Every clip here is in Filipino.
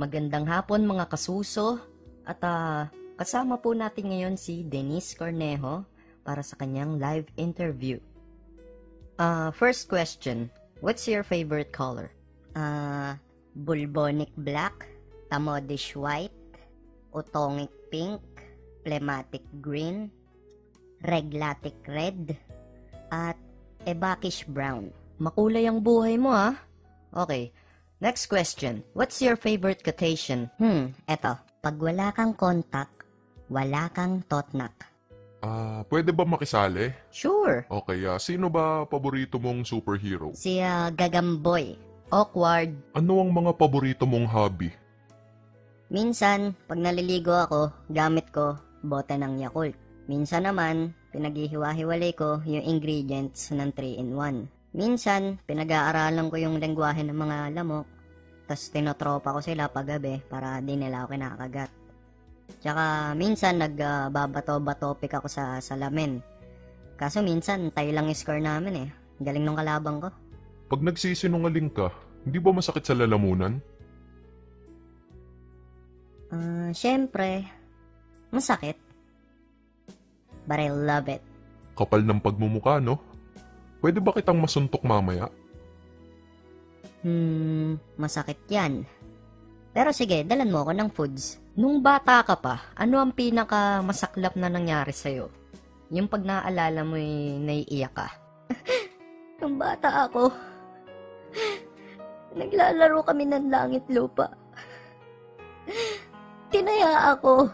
Magandang hapon mga kasuso at kasama po natin ngayon si Denise Cornejo para sa kanyang live interview. First question, what's your favorite color? Bulbonic black, tamodish white, utongic pink, phlegmatic green, reglatic red, at ebakish brown. Makulay ang buhay mo Okay, next question, what's your favorite quotation? Eto, pag wala kang contact, wala kang totnak. Pwede ba makisali? Sure. Okay, sino ba paborito mong superhero? Si Gagamboy. Awkward. Ano ang mga paborito mong hobby? Minsan, pag naliligo ako, gamit ko bote ng Yakult. Minsan naman, pinaghihiwa-hiwalay ko yung ingredients ng 3-in-1. Minsan, pinag-aaralan ko yung lengguwahe ng mga lamok, tas tinotropa ko sila paggabi para di nila ako kinakagat. Tsaka minsan, nagbabato-batopik ako sa salamin. Kaso minsan, tayo lang yung score namin Galing nung kalabang ko. Pag nagsisinungaling ka, hindi ba masakit sa lalamunan? Syempre, masakit. But I love it. Kapal ng pagmumukha, no? Pwede ba kitang masuntok mamaya? Masakit yan. Pero sige, dalan mo ako ng foods. Nung bata ka pa, ano ang pinaka-masaklap na nangyari sa'yo? Yung pag naaalala mo naiiyak ka. Nung bata ako, naglalaro kami ng langit lupa. Tinaya ako.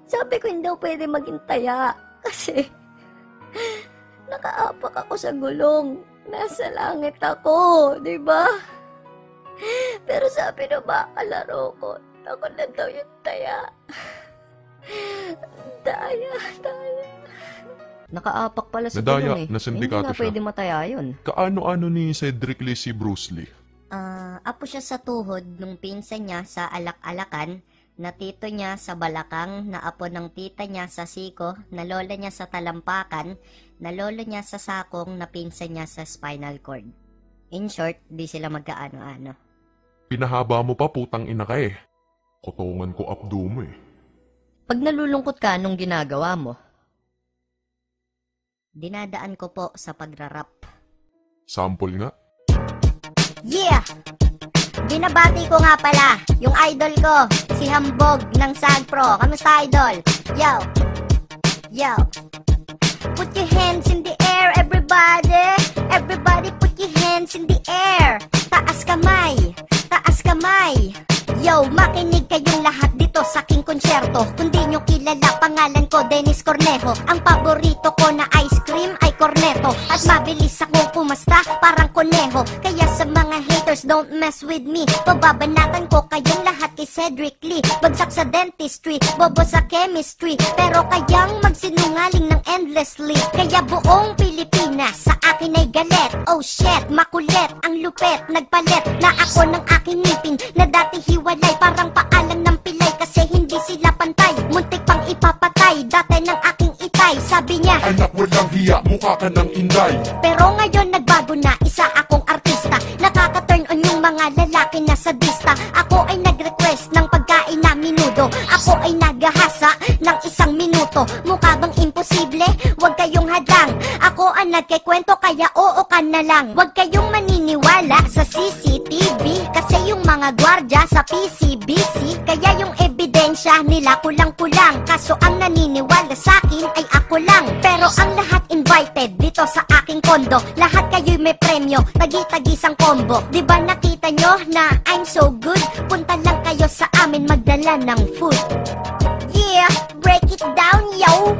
Sabi ko hindi ako pwede maging taya kasi nakaapak ako sa gulong. Nasa langit ako, di ba? Pero sabi ng mga kalaro ko, ako na daw yung taya. Taya. Nakaapak pala sa Nadaya, gulong na sindikato Hindi na siya. pwede mataya yun. Kaano-ano ni Cedric Lee si Bruce Lee? Apo siya sa tuhod nung pinsan niya sa alak-alakan, na tito niya sa balakang, na apo ng tita niya sa siko, na lola niya sa talampakan, na lolo niya sa sakong, na pinsan niya sa spinal cord. In short, di sila magkaano-ano. Pinahaba mo pa, putang ina ka Kotongan ko abdo mo Pag nalulungkot ka, anong ginagawa mo? Dinadaan ko po sa pagrarap. Sample nga. Yeah! Binabati ko nga pala yung idol ko, si Hambog ng SAGPRO. Kamusta, idol? Yo! Put your hands in the air, everybody! Everybody put your hands in the air! Taas kamay! Yo, makinig kayong lahat dito sa aking konsyerto. Kung di nyo kilala, pangalan ko Denise Cornejo. Ang paborito ko na ice cream ay corneto. At mabilis akong pumasta, parang koneho. Kaya sa mga haters, don't mess with me. Pababanatan ko kayong lahat kay Cedric Lee. Bagsak sa dentistry, bobo sa chemistry. Pero kayang magsinungaling ng endlessly. Kaya buong Pilipinas sa akin ay galit. Oh shit, makulit, ang lupet, nagpalit na ako ng aking ngipin na dati hiwalay, parang paalang ng pilay kasi hindi sila pantay. Muntik pang ipapatay, dati ng aking itay. Sabi niya, anak walang hiya, mukha ka ng inday. pero ngayon nagbago na, isa akong artista. Nakaka-turn on yung mga lalaki na sadista. Ako ay nag-request ng pagkain na minudo. Ako ay naghahasa ng 1 minuto. Mukha bang imposible? Huwag kayong hadang. Ako ang nagkikwento kaya oo ka na lang. Huwag kayong maniniwala sa CCTV kasi yung mga gwardya sa PCBC. Kaya yung ebidensya nila kulang-kulang. Kaso ang naniniwala sa akin ay ako lang. Pero ang lahat invited dito sa aking kondo. Lahat kayo'y may premyo, tagi-tagisang combo. Diba nakita nyo na I'm so good? Punta lang kayo sa amin magdala ng food. Yeah, break it down, yo!